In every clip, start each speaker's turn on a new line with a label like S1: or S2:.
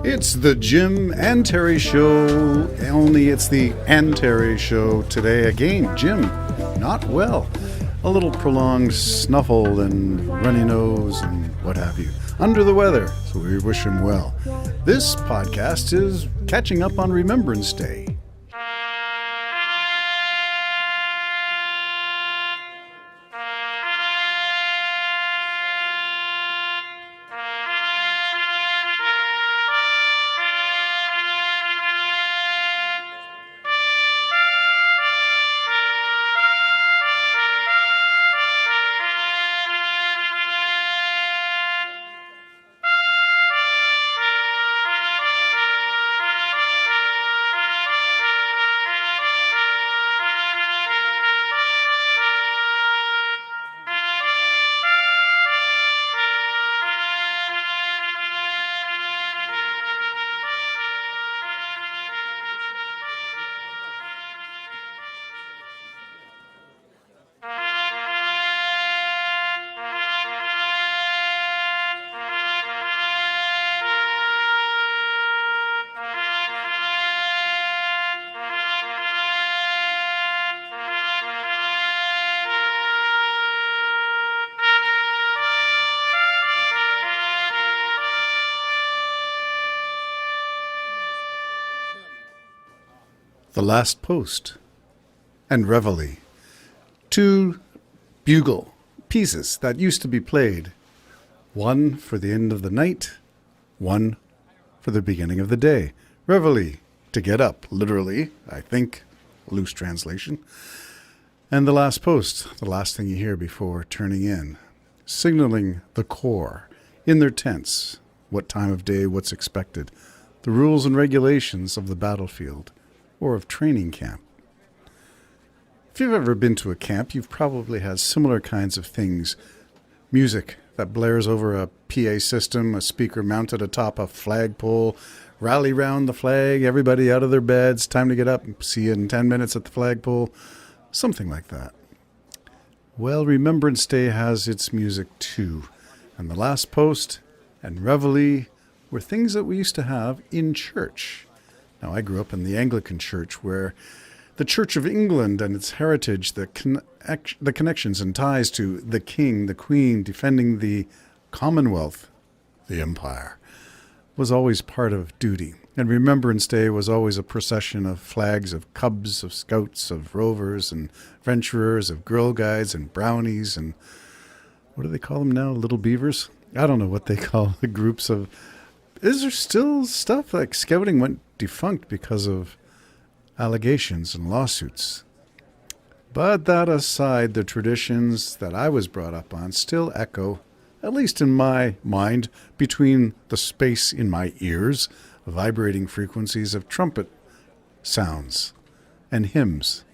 S1: It's the Jim and Terry Show, only it's the and Terry Show today. Again, Jim, not well. A little prolonged snuffle and runny nose and what have you. Under the weather, so we wish him well. This podcast is catching up on Remembrance Day. The Last Post and Reveille, two bugle pieces that used to be played, one for the end of the night, one for the beginning of the day. Reveille, to get up, literally, I think, loose translation. And The Last Post, the last thing you hear before turning in, signaling the corps in their tents, what time of day, what's expected, the rules and regulations of the battlefield, or of training camp. If you've ever been to a camp, you've probably had similar kinds of things. Music that blares over a PA system, a speaker mounted atop a flagpole, rally round the flag, everybody out of their beds, time to get up, see you in 10 minutes at the flagpole, something like that. Well, Remembrance Day has its music too, and The Last Post and Reveille were things that we used to have in church. Now, I grew up in the Anglican Church, where the Church of England and its heritage, the connections and ties to the King, the Queen, defending the Commonwealth, the Empire, was always part of duty. And Remembrance Day was always a procession of flags, of cubs, of scouts, of rovers and venturers, of Girl Guides and brownies and what do they call them now? Little beavers? I don't know what they call the groups of... Is there still stuff like scouting went defunct because of allegations and lawsuits? But that aside, the traditions that I was brought up on still echo, at least in my mind, between the space in my ears, vibrating frequencies of trumpet sounds and hymns.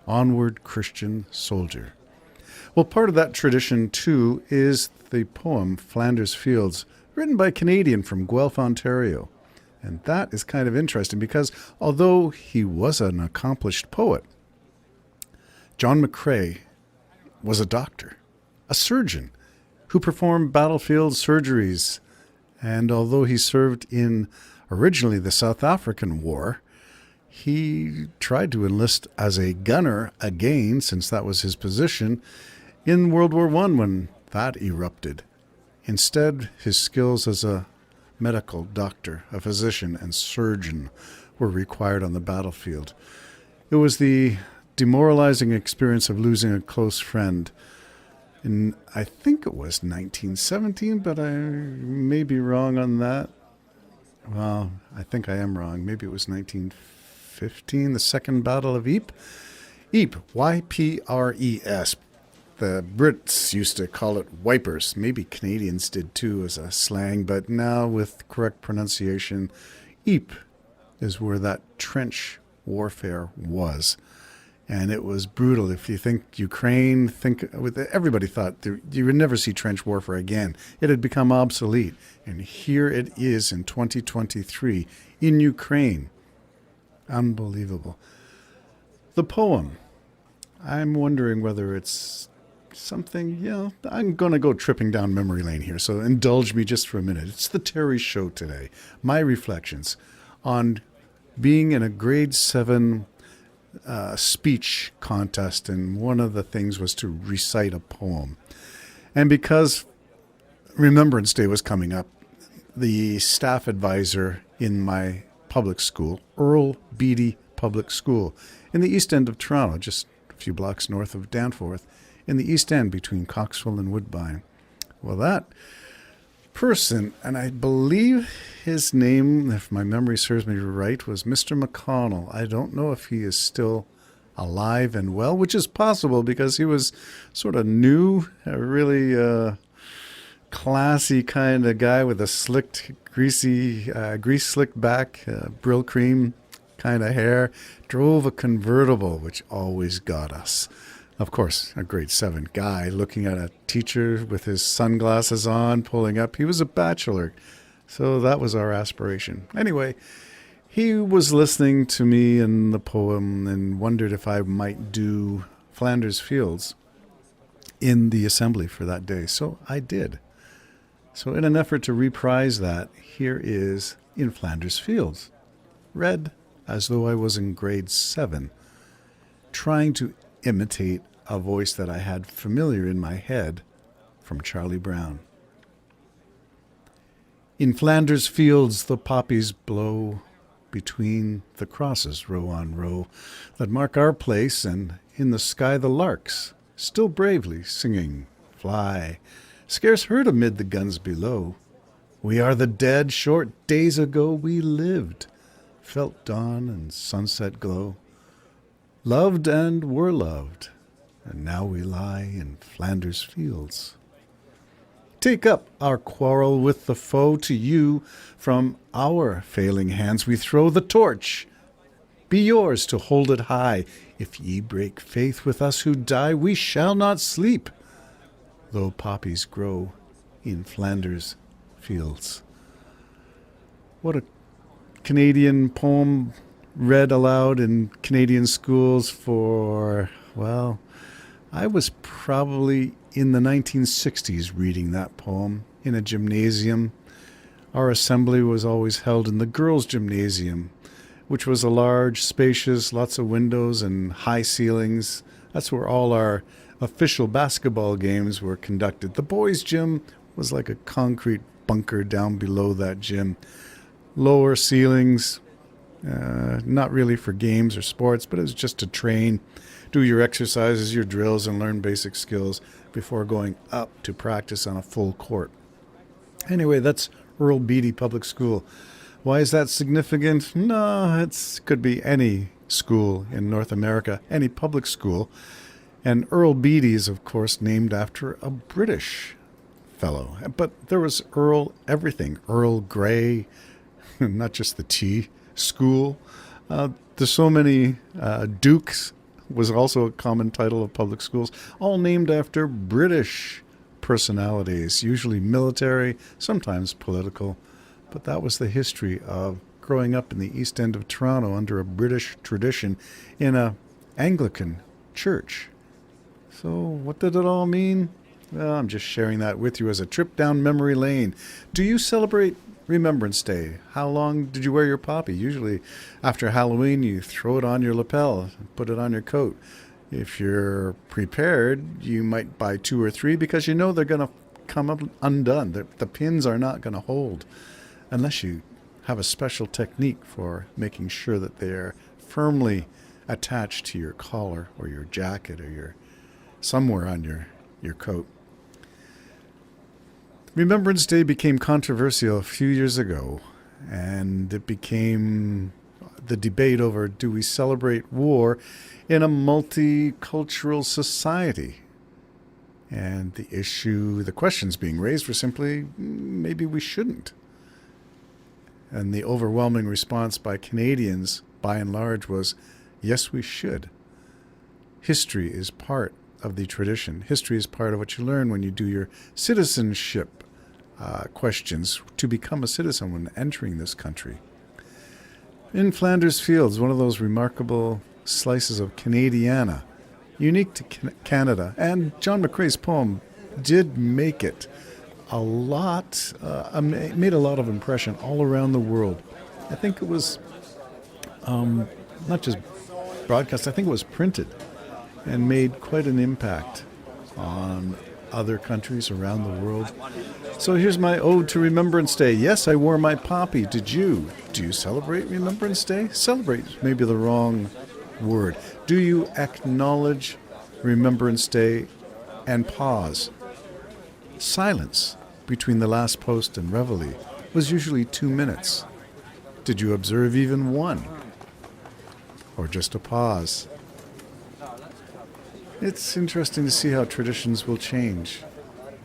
S1: Onward, Christian soldier. Well, part of that tradition, too, is the poem Flanders Fields, written by a Canadian from Guelph, Ontario. And that is kind of interesting because although he was an accomplished poet, John McCrae was a doctor, a surgeon who performed battlefield surgeries. And although he served in originally the South African War, he tried to enlist as a gunner again, since that was his position, in World War I when that erupted. Instead, his skills as a medical doctor, a physician, and surgeon were required on the battlefield. It was the demoralizing experience of losing a close friend in, I think it was 1917, but I may be wrong on that. Well, I think I am wrong. Maybe it was 1915, the Second Battle of Ypres. Ypres, Y-P-R-E-S. The Brits used to call it wipers. Maybe Canadians did too as a slang, but now with correct pronunciation, Ypres is where that trench warfare was. And it was brutal. If you think Ukraine, everybody thought you would never see trench warfare again. It had become obsolete. And here it is in 2023 in Ukraine. Unbelievable. The poem, I'm wondering whether it's something, I'm going to go tripping down memory lane here, so indulge me just for a minute. It's the Terry Show today. My reflections on being in a grade 7 speech contest, and one of the things was to recite a poem. And because Remembrance Day was coming up, the staff advisor in my public school, Earl Beatty Public School, in the east end of Toronto, just a few blocks north of Danforth, in the east end between Coxwell and Woodbine. Well, that person, and I believe his name, if my memory serves me right, was Mr. McConnell. I don't know if he is still alive and well, which is possible because he was sort of new, a really classy kind of guy with a slicked, grease-slicked back, Brill cream kind of hair, drove a convertible, which always got us. Of course, a grade 7 guy looking at a teacher with his sunglasses on, pulling up. He was a bachelor, so that was our aspiration. Anyway, he was listening to me and the poem and wondered if I might do Flanders Fields in the assembly for that day. So I did. So in an effort to reprise that, here is In Flanders Fields, read as though I was in grade 7, trying to imitate a voice that I had familiar in my head from Charlie Brown. In Flanders Fields the poppies blow between the crosses row on row that mark our place, and in the sky the larks, still bravely singing, fly, scarce heard amid the guns below. We are the dead, short days ago we lived, felt dawn and sunset glow, loved and were loved, and now we lie in Flanders Fields. Take up our quarrel with the foe, to you from our failing hands we throw the torch. Be yours to hold it high. If ye break faith with us who die, we shall not sleep, though poppies grow in Flanders Fields. What a Canadian poem read aloud in Canadian schools for, well, I was probably in the 1960s reading that poem in a gymnasium. Our assembly was always held in the girls' gymnasium, which was a large, spacious, lots of windows and high ceilings. That's where all our official basketball games were conducted. The boys' gym was like a concrete bunker down below that gym. Lower ceilings, not really for games or sports, but it was just to train, do your exercises, your drills, and learn basic skills before going up to practice on a full court. Anyway, that's Earl Beatty Public School. Why is that significant? No, it could be any school in North America, any public school. And Earl Beatty is, of course, named after a British fellow. But there was Earl everything. Earl Grey, not just the tea, school. There's so many Dukes was also a common title of public schools, all named after British personalities, usually military, sometimes political. But that was the history of growing up in the East End of Toronto under a British tradition in a Anglican church. So what did it all mean? Well, I'm just sharing that with you as a trip down memory lane. Do you celebrate Remembrance Day? How long did you wear your poppy? Usually after Halloween, you throw it on your lapel, put it on your coat. If you're prepared, you might buy 2 or 3 because you know they're going to come up undone. The pins are not going to hold unless you have a special technique for making sure that they're firmly attached to your collar or your jacket or your somewhere on your coat. Remembrance Day became controversial a few years ago, and it became the debate over, do we celebrate war in a multicultural society? And the questions being raised were simply, maybe we shouldn't. And the overwhelming response by Canadians, by and large, was, yes, we should. History is part of the tradition. History is part of what you learn when you do your citizenship questions to become a citizen when entering this country. In Flanders Fields, one of those remarkable slices of Canadiana, unique to Canada. And John McCrae's poem did make it made a lot of impression all around the world. I think it was not just broadcast, I think it was printed and made quite an impact on other countries around the world. So here's my ode to Remembrance Day. Yes, I wore my poppy. Did you? Do you celebrate Remembrance Day? Celebrate may be the wrong word. Do you acknowledge Remembrance Day and pause? Silence between the last post and reveille was usually 2 minutes. Did you observe even one? Or just a pause? It's interesting to see how traditions will change,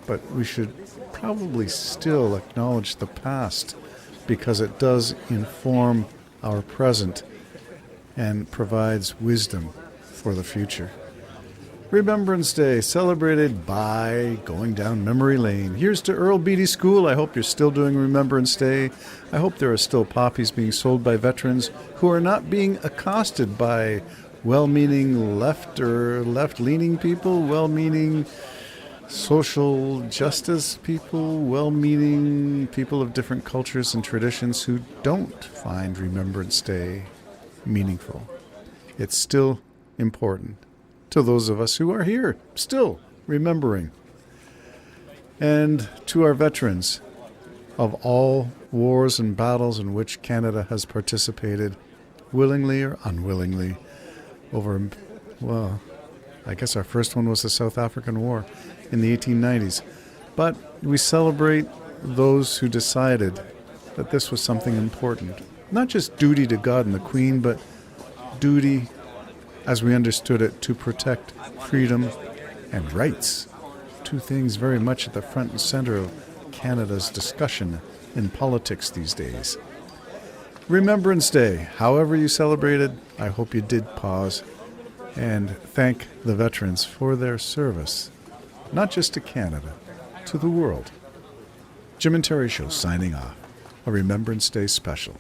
S1: but we should probably still acknowledge the past because it does inform our present and provides wisdom for the future. Remembrance Day, celebrated by going down memory lane. Here's to Earl Beatty School. I hope you're still doing Remembrance Day. I hope there are still poppies being sold by veterans who are not being accosted by well-meaning left or left-leaning people, well-meaning social justice people, well-meaning people of different cultures and traditions who don't find Remembrance Day meaningful. It's still important to those of us who are here, still remembering. And to our veterans of all wars and battles in which Canada has participated, willingly or unwillingly, over, well, I guess our first one was the South African War in the 1890s. But we celebrate those who decided that this was something important. Not just duty to God and the Queen, but duty as we understood it, to protect freedom and rights. Two things very much at the front and center of Canada's discussion in politics these days. Remembrance Day, however you celebrated, I hope you did pause and thank the veterans for their service, not just to Canada, to the world. Jim and Terry Show signing off, a Remembrance Day special.